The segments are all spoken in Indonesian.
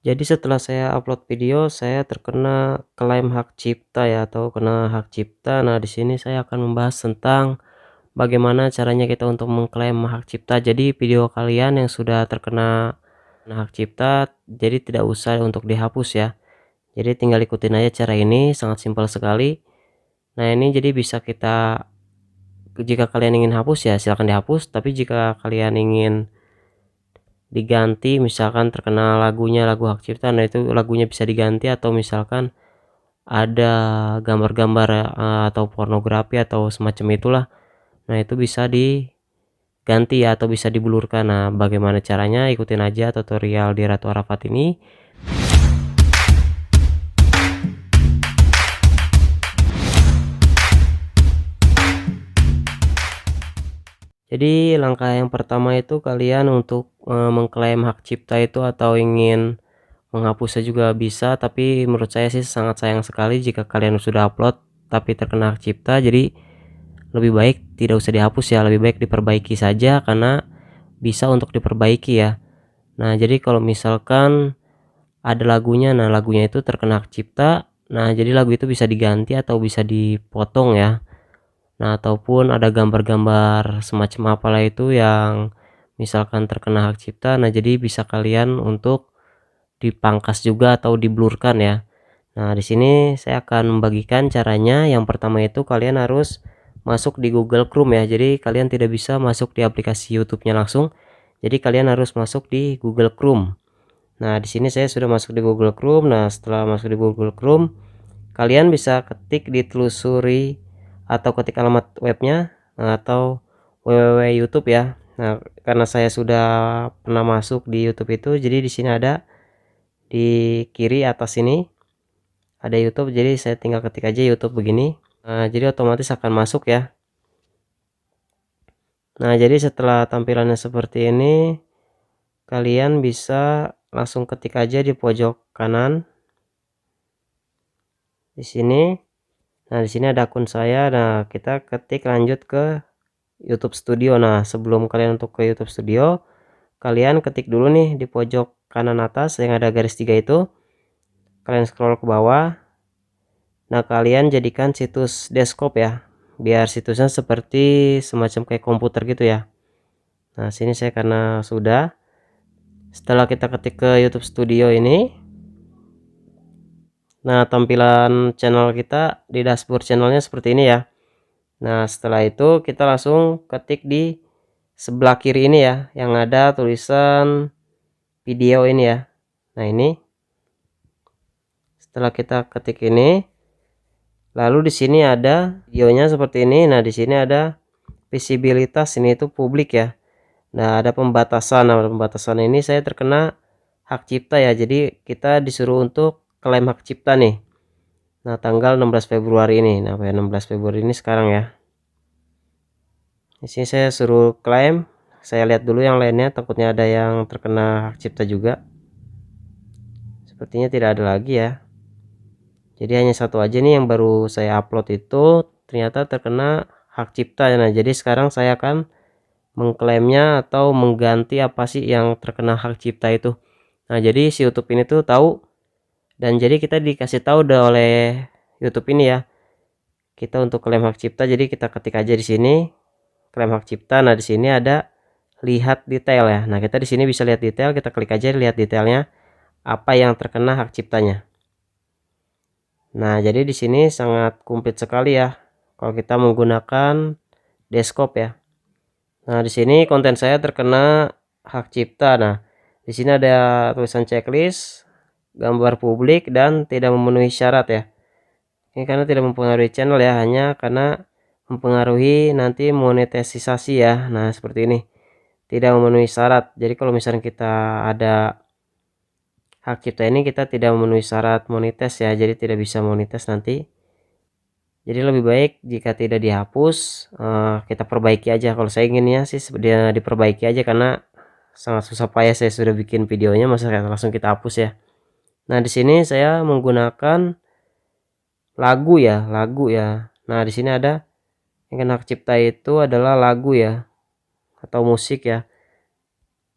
Jadi setelah saya upload video, saya terkena klaim hak cipta ya, atau kena hak cipta. Nah, di sini saya akan membahas tentang bagaimana caranya kita untuk mengklaim hak cipta. Jadi video kalian yang sudah terkena hak cipta, jadi tidak usah untuk dihapus ya. Jadi tinggal ikutin aja cara ini, sangat simpel sekali. Nah, ini jadi bisa kita, jika kalian ingin hapus ya silahkan dihapus, tapi jika kalian ingin diganti, misalkan terkena lagunya, lagu hak cipta, nah itu lagunya bisa diganti, atau misalkan ada gambar-gambar atau pornografi atau semacam itulah, nah itu bisa diganti ya, atau bisa diblurkan. Nah, bagaimana caranya, ikutin aja tutorial di Ratu Arafat ini. Jadi langkah yang pertama itu kalian untuk mengklaim hak cipta itu, atau ingin menghapusnya juga bisa, tapi menurut saya sih sangat sayang sekali jika kalian sudah upload tapi terkena hak cipta. Jadi lebih baik tidak usah dihapus ya, lebih baik diperbaiki saja, karena bisa untuk diperbaiki ya. Nah, jadi kalau misalkan ada lagunya, nah lagunya itu terkena hak cipta, nah jadi lagu itu bisa diganti atau bisa dipotong ya. Nah, ataupun ada gambar-gambar semacam apalah itu yang misalkan terkena hak cipta, nah jadi bisa kalian untuk dipangkas juga atau diblurkan ya. Nah, di sini saya akan membagikan caranya. Yang pertama itu kalian harus masuk di Google Chrome ya. Jadi kalian tidak bisa masuk di aplikasi YouTube-nya langsung. Jadi kalian harus masuk di Google Chrome. Nah, di sini saya sudah masuk di Google Chrome. Nah, setelah masuk di Google Chrome, kalian bisa ketik ditelusuri atau ketik alamat webnya, atau www YouTube ya. Nah, karena saya sudah pernah masuk di YouTube itu, jadi di sini ada di kiri atas ini ada YouTube, jadi saya tinggal ketik aja YouTube begini. Nah, jadi otomatis akan masuk ya. Nah, jadi setelah tampilannya seperti ini, kalian bisa langsung ketik aja di pojok kanan di sini. Nah, di sini ada akun saya. Nah, kita ketik lanjut ke YouTube Studio. Nah, sebelum kalian untuk ke YouTube Studio, kalian ketik dulu nih di pojok kanan atas yang ada garis 3 itu. Kalian scroll ke bawah. Nah, kalian jadikan situs desktop ya, biar situsnya seperti semacam kayak komputer gitu ya. Nah, sini saya karena sudah. Setelah kita ketik ke YouTube Studio ini, nah tampilan channel kita di dashboard channelnya seperti ini ya. Nah, setelah itu kita langsung ketik di sebelah kiri ini ya, yang ada tulisan video ini ya. Nah, ini setelah kita ketik ini, lalu di sini ada videonya seperti ini. Nah, di sini ada visibilitas, ini itu publik ya. Nah, ada pembatasan. Nah, pembatasan ini saya terkena hak cipta ya. Jadi kita disuruh untuk klaim hak cipta nih. Nah, tanggal 16 Februari ini. Nah, 16 Februari ini sekarang ya. Di sini saya suruh klaim. Saya lihat dulu yang lainnya, takutnya ada yang terkena hak cipta juga. Sepertinya tidak ada lagi ya. Jadi hanya satu aja nih yang baru saya upload itu ternyata terkena hak cipta. Nah, jadi sekarang saya akan mengklaimnya atau mengganti apa sih yang terkena hak cipta itu. Nah, jadi si YouTube ini tuh tahu, dan jadi kita dikasih tahu oleh YouTube ini ya, kita untuk klaim hak cipta. Jadi kita ketik aja di sini klaim hak cipta. Nah, di sini ada lihat detail ya. Nah, kita di sini bisa lihat detail, kita klik aja lihat detailnya apa yang terkena hak ciptanya. Nah, jadi di sini sangat komplit sekali ya kalau kita menggunakan desktop ya. Nah, di sini konten saya terkena hak cipta. Nah, di sini ada tulisan checklist, gambar publik, dan tidak memenuhi syarat ya. Ini karena tidak mempengaruhi channel ya, hanya karena mempengaruhi nanti monetisasi ya. Nah, seperti ini. Tidak memenuhi syarat. Jadi kalau misalnya kita ada hak cipta ini, kita tidak memenuhi syarat monetis ya, jadi tidak bisa monetis nanti. Jadi lebih baik jika tidak dihapus, kita perbaiki aja. Kalau saya inginnya sih dia diperbaiki aja, karena sangat susah payah saya sudah bikin videonya, masa langsung kita hapus ya. Nah, di sini saya menggunakan lagu ya, lagu ya. Nah, di sini ada yang kena hak cipta itu adalah lagu ya, atau musik ya.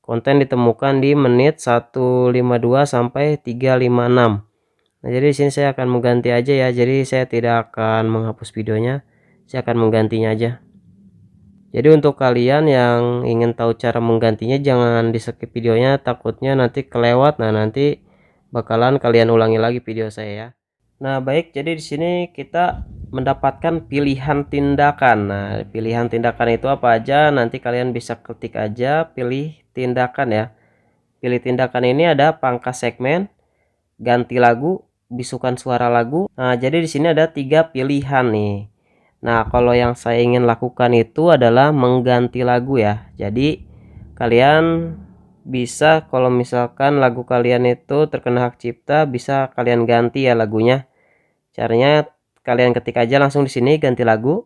konten ditemukan di menit 152 sampai 356. Nah, jadi di sini saya akan mengganti aja ya. Jadi saya tidak akan menghapus videonya. Saya akan menggantinya aja. Jadi untuk kalian yang ingin tahu cara menggantinya, jangan di skip videonya, takutnya nanti kelewat. Nah, nanti bakalan kalian ulangi lagi video saya ya. Nah, baik, jadi di sini kita mendapatkan pilihan tindakan. Nah, pilihan tindakan itu apa aja? Nanti kalian bisa ketik aja pilih tindakan ya. Pilih tindakan ini ada pangkas segmen, ganti lagu, bisukan suara lagu. Nah, jadi di sini ada 3 pilihan nih. Nah, kalau yang saya ingin lakukan itu adalah mengganti lagu ya. Jadi kalian bisa, kalau misalkan lagu kalian itu terkena hak cipta, bisa kalian ganti ya lagunya. Caranya kalian ketik aja langsung di sini ganti lagu.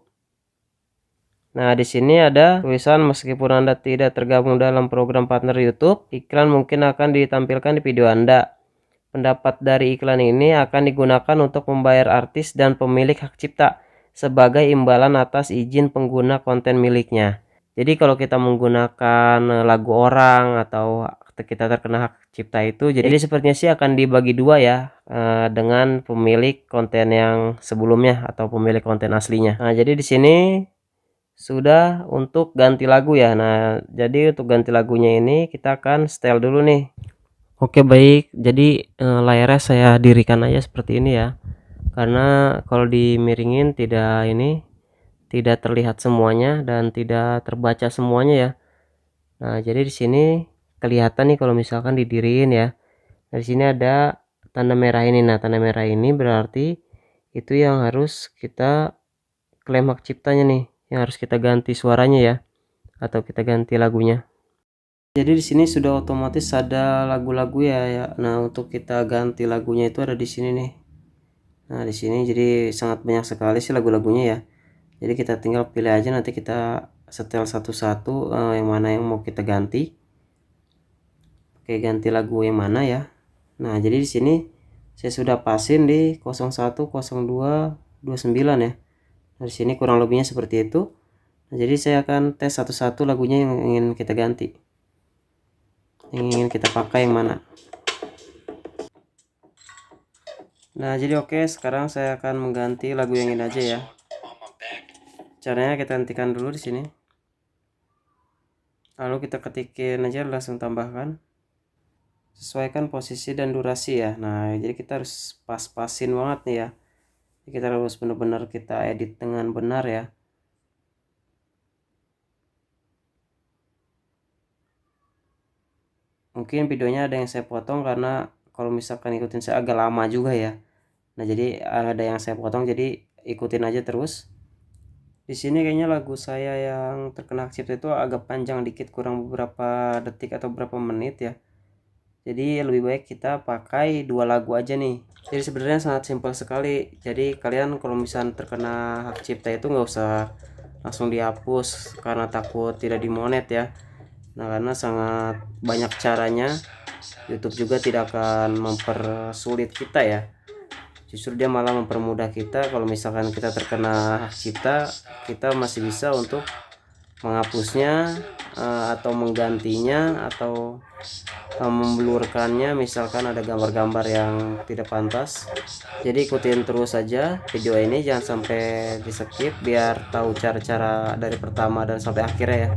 Nah, di sini ada tulisan meskipun Anda tidak tergabung dalam program partner YouTube, iklan mungkin akan ditampilkan di video Anda. Pendapat dari iklan ini akan digunakan untuk membayar artis dan pemilik hak cipta sebagai imbalan atas izin pengguna konten miliknya. Jadi kalau kita menggunakan lagu orang atau kita terkena hak cipta itu, jadi sepertinya sih akan dibagi dua ya, dengan pemilik konten yang sebelumnya atau pemilik konten aslinya. Nah, jadi di sini sudah untuk ganti lagu ya. Nah, jadi untuk ganti lagunya ini kita akan setel dulu nih. Oke, baik, jadi layarnya saya dirikan aja seperti ini ya, karena kalau dimiringin tidak terlihat semuanya dan tidak terbaca semuanya ya. Nah, jadi di sini kelihatan nih kalau misalkan didiriin ya. Nah, di sini ada tanda merah ini. Nah, tanda merah ini berarti itu yang harus kita klaim hak ciptanya nih, yang harus kita ganti suaranya ya, atau kita ganti lagunya. Jadi di sini sudah otomatis ada lagu-lagu ya. Nah, untuk kita ganti lagunya itu ada di sini nih. Nah, di sini jadi sangat banyak sekali sih lagu-lagunya ya. Jadi kita tinggal pilih aja, nanti kita setel satu-satu yang mana yang mau kita ganti. Oke, ganti lagu yang mana ya. Nah, jadi di sini saya sudah pasin di 01, 02, 29 ya. Nah, di sini kurang lebihnya seperti itu. Nah, jadi saya akan tes satu-satu lagunya yang ingin kita ganti. Yang ingin kita pakai yang mana. Nah, jadi oke, sekarang saya akan mengganti lagu yang ini aja ya. Caranya kita hentikan dulu di sini. Lalu kita ketikin aja, langsung tambahkan. Sesuaikan posisi dan durasi ya. Nah, jadi kita harus pas-pasin banget nih ya. Jadi kita harus benar-benar kita edit dengan benar ya. Mungkin videonya ada yang saya potong karena kalau misalkan ikutin saya agak lama juga ya. Nah, jadi ada yang saya potong, jadi ikutin aja terus. Di sini kayaknya lagu saya yang terkena hak cipta itu agak panjang dikit, kurang beberapa detik atau beberapa menit ya. Jadi lebih baik kita pakai 2 lagu aja nih. Jadi sebenarnya sangat simpel sekali. Jadi kalian kalau misalnya terkena hak cipta itu nggak usah langsung dihapus karena takut tidak dimonet ya. Nah, karena sangat banyak caranya. YouTube juga tidak akan mempersulit kita ya. Justru dia malah mempermudah kita. Kalau misalkan kita terkena hak cipta, kita masih bisa untuk menghapusnya atau menggantinya atau memblurkannya, misalkan ada gambar-gambar yang tidak pantas. Jadi ikutin terus saja video ini, jangan sampai di skip biar tahu cara-cara dari pertama dan sampai akhirnya ya.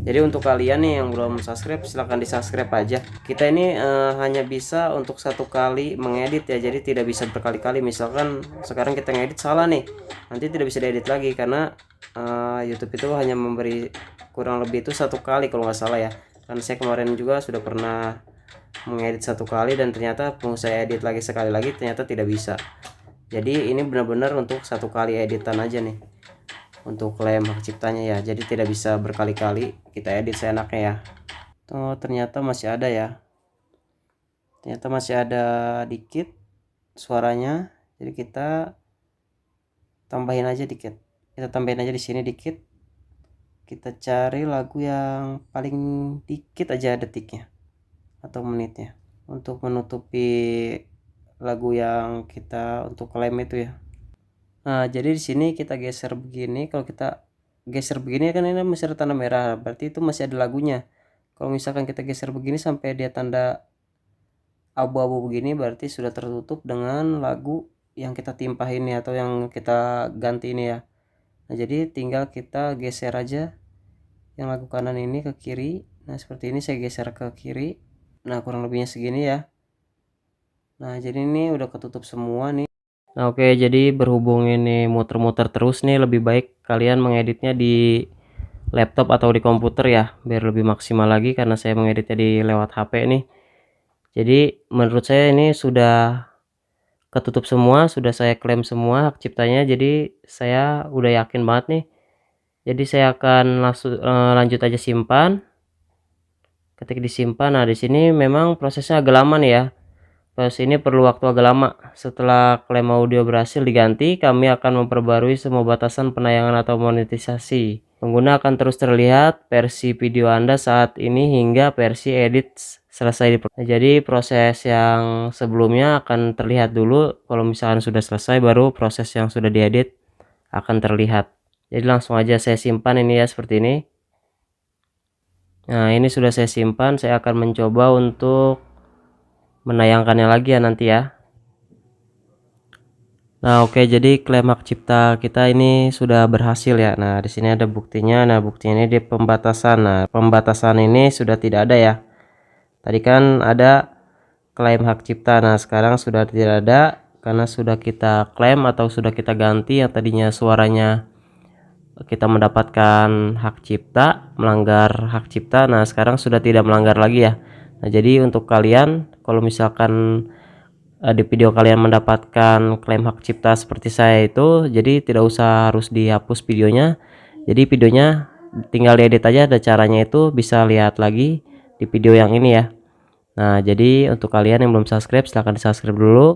Jadi untuk kalian nih yang belum subscribe, silahkan di subscribe aja. Kita ini hanya bisa untuk satu kali mengedit ya, jadi tidak bisa berkali-kali. Misalkan sekarang kita ngedit salah nih, nanti tidak bisa diedit lagi karena YouTube itu hanya memberi kurang lebih itu satu kali kalau nggak salah ya. Karena saya kemarin juga sudah pernah mengedit satu kali dan ternyata mau saya edit lagi sekali lagi ternyata tidak bisa. Jadi ini benar-benar untuk satu kali editan aja nih untuk klaim hak ciptanya ya, jadi tidak bisa berkali-kali kita edit seenaknya ya. Oh, ternyata masih ada ya, ternyata masih ada dikit suaranya, jadi kita tambahin aja dikit, kita tambahin aja di sini dikit. Kita cari lagu yang paling dikit aja detiknya atau menitnya untuk menutupi lagu yang kita untuk klaim itu ya. Nah, jadi di sini kita geser begini. Kalau kita geser begini kan ini masih ada tanda merah, berarti itu masih ada lagunya. Kalau misalkan kita geser begini sampai dia tanda abu-abu begini, berarti sudah tertutup dengan lagu yang kita timpah ini atau yang kita ganti ini ya. Nah, jadi tinggal kita geser aja yang lagu kanan ini ke kiri. Nah, seperti ini saya geser ke kiri. Nah, kurang lebihnya segini ya. Nah, jadi ini udah ketutup semua nih. Nah, oke, jadi berhubung ini muter-muter terus nih, lebih baik kalian mengeditnya di laptop atau di komputer ya, biar lebih maksimal lagi karena saya mengeditnya di lewat HP nih. Jadi menurut saya ini sudah ketutup semua, sudah saya klaim semua hak ciptanya, jadi saya udah yakin banget nih. Jadi saya akan langsung lanjut aja simpan. Ketik disimpan. Nah, di sini memang prosesnya agak lama nih ya. Proses ini perlu waktu agak lama. Setelah klaim audio berhasil diganti, kami akan memperbarui semua batasan penayangan atau monetisasi. Pengguna akan terus terlihat versi video Anda saat ini hingga versi edit selesai. Nah, jadi proses yang sebelumnya akan terlihat dulu. Kalau misalkan sudah selesai, baru proses yang sudah diedit akan terlihat. Jadi langsung aja saya simpan ini ya, seperti ini. Nah, ini sudah saya simpan. Saya akan mencoba untuk menayangkannya lagi ya nanti ya. Nah, oke, jadi klaim hak cipta kita ini sudah berhasil ya. Nah, di sini ada buktinya. Nah, buktinya ini di pembatasan. Nah, pembatasan ini sudah tidak ada ya. Tadi kan ada klaim hak cipta. Nah, sekarang sudah tidak ada karena sudah kita klaim atau sudah kita ganti yang tadinya suaranya kita mendapatkan hak cipta, melanggar hak cipta. Nah, sekarang sudah tidak melanggar lagi ya. Nah, jadi untuk kalian kalau misalkan di video kalian mendapatkan klaim hak cipta seperti saya itu, jadi tidak usah harus dihapus videonya. Jadi videonya tinggal diedit aja, ada caranya, itu bisa lihat lagi di video yang ini ya. Nah, jadi untuk kalian yang belum subscribe silahkan di subscribe dulu.